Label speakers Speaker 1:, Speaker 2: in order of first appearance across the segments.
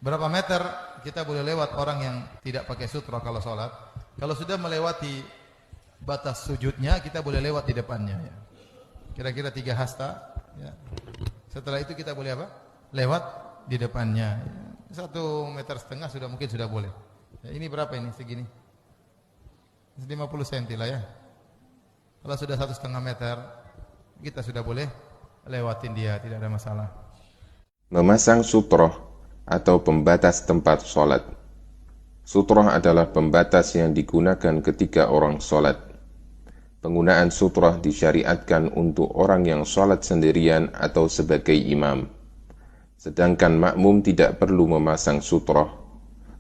Speaker 1: Berapa meter kita boleh lewat orang yang tidak pakai sutra kalau sholat? Kalau sudah melewati batas sujudnya, kita boleh lewat di depannya. Ya. Kira-kira 3 hasta. Ya. Setelah itu kita boleh apa? Lewat di depannya. Ya. 1,5 meter sudah mungkin sudah boleh. Ya, ini berapa ini? Segini. 50 cm lah ya. Kalau sudah 1,5 meter, kita sudah boleh lewatin dia, tidak ada masalah.
Speaker 2: Memasang sutroh atau pembatas tempat sholat. Sutroh adalah pembatas yang digunakan ketika orang sholat. Penggunaan sutroh disyariatkan untuk orang yang sholat sendirian atau sebagai imam. Sedangkan makmum tidak perlu memasang sutroh.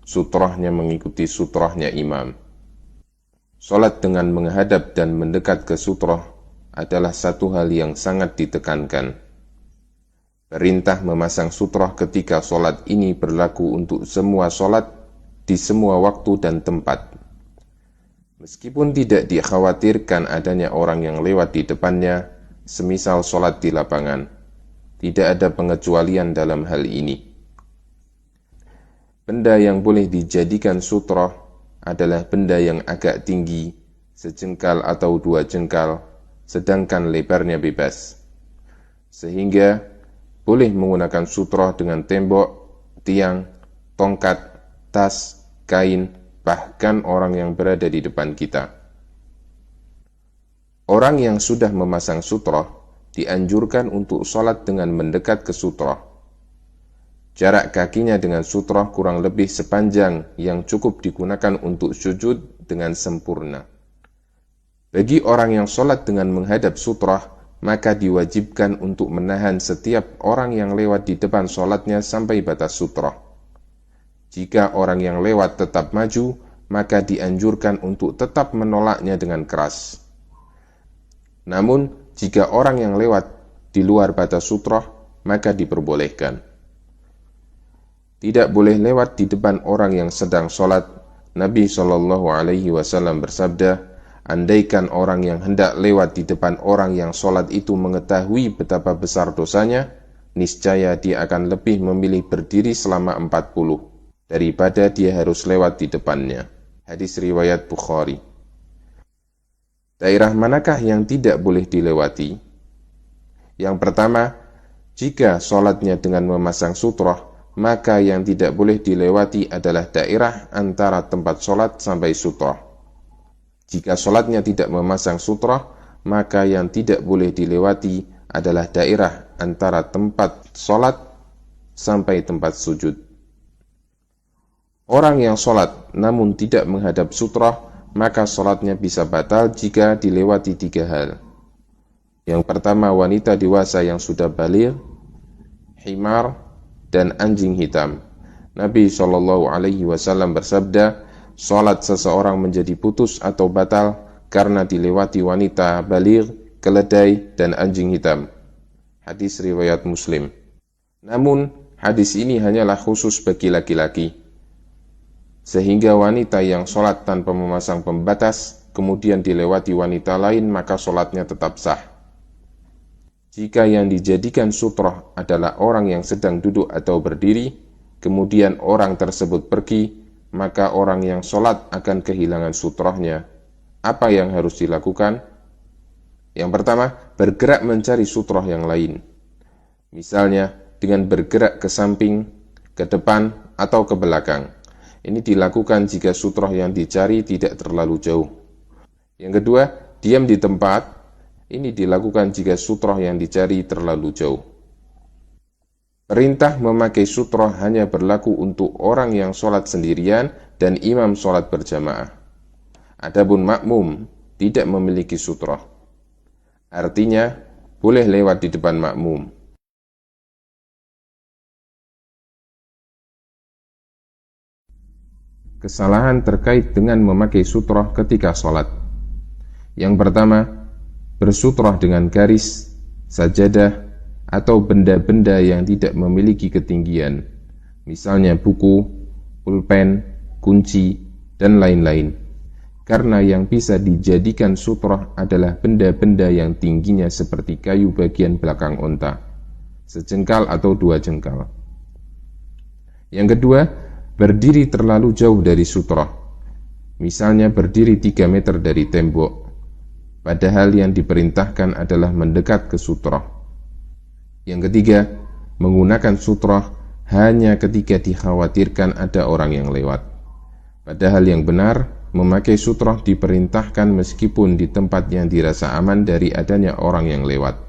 Speaker 2: Sutrohnya mengikuti sutrohnya imam. Sholat dengan menghadap dan mendekat ke sutroh adalah satu hal yang sangat ditekankan. Perintah memasang sutroh ketika sholat ini berlaku untuk semua sholat di semua waktu dan tempat. Meskipun tidak dikhawatirkan adanya orang yang lewat di depannya, semisal sholat di lapangan, tidak ada pengecualian dalam hal ini. Benda yang boleh dijadikan sutroh adalah benda yang agak tinggi, sejengkal atau 2 jengkal, sedangkan lebarnya bebas. Sehingga boleh menggunakan sutroh dengan tembok, tiang, tongkat, tas, kain, bahkan orang yang berada di depan kita. Orang yang sudah memasang sutroh dianjurkan untuk sholat dengan mendekat ke sutroh. Jarak kakinya dengan sutroh kurang lebih sepanjang yang cukup digunakan untuk sujud dengan sempurna. Bagi orang yang sholat dengan menghadap sutroh, maka diwajibkan untuk menahan setiap orang yang lewat di depan sholatnya sampai batas sutroh. Jika orang yang lewat tetap maju, maka dianjurkan untuk tetap menolaknya dengan keras. Namun, jika orang yang lewat di luar batas sutroh, maka diperbolehkan. Tidak boleh lewat di depan orang yang sedang sholat. Nabi SAW bersabda, andaikan orang yang hendak lewat di depan orang yang sholat itu mengetahui betapa besar dosanya, niscaya dia akan lebih memilih berdiri selama 40 daripada dia harus lewat di depannya. Hadis riwayat Bukhari. Daerah manakah yang tidak boleh dilewati? Yang pertama, jika sholatnya dengan memasang sutroh, maka yang tidak boleh dilewati adalah daerah antara tempat sholat sampai sutroh. Jika sholatnya tidak memasang sutroh, maka yang tidak boleh dilewati adalah daerah antara tempat sholat sampai tempat sujud. Orang yang sholat namun tidak menghadap sutroh, maka sholatnya bisa batal jika dilewati 3 hal. Yang pertama, wanita dewasa yang sudah baligh, himar, dan anjing hitam. Nabi SAW bersabda, sholat seseorang menjadi putus atau batal karena dilewati wanita baligh, keledai, dan anjing hitam. Hadis riwayat Muslim. Namun, hadis ini hanyalah khusus bagi laki-laki. Sehingga wanita yang sholat tanpa memasang pembatas, kemudian dilewati wanita lain, maka sholatnya tetap sah. Jika yang dijadikan sutroh adalah orang yang sedang duduk atau berdiri, kemudian orang tersebut pergi, maka orang yang sholat akan kehilangan sutrohnya. Apa yang harus dilakukan? Yang pertama, bergerak mencari sutroh yang lain. Misalnya, dengan bergerak ke samping, ke depan, atau ke belakang. Ini dilakukan jika sutroh yang dicari tidak terlalu jauh. Yang kedua, diam di tempat. Ini dilakukan jika sutroh yang dicari terlalu jauh. Perintah memakai sutroh hanya berlaku untuk orang yang sholat sendirian dan imam sholat berjamaah. Adapun makmum tidak memiliki sutroh. Artinya, boleh lewat di depan makmum. Kesalahan terkait dengan memakai sutroh ketika sholat. Yang pertama, bersutroh dengan garis, sajadah, atau benda-benda yang tidak memiliki ketinggian, misalnya buku, pulpen, kunci, dan lain-lain. Karena yang bisa dijadikan sutroh adalah benda-benda yang tingginya seperti kayu bagian belakang unta, sejengkal atau 2 jengkal. Yang kedua, berdiri terlalu jauh dari sutrah. Misalnya berdiri 3 meter dari tembok, padahal yang diperintahkan adalah mendekat ke sutrah. Yang ketiga, menggunakan sutrah hanya ketika dikhawatirkan ada orang yang lewat. Padahal yang benar, memakai sutrah diperintahkan meskipun di tempat yang dirasa aman dari adanya orang yang lewat.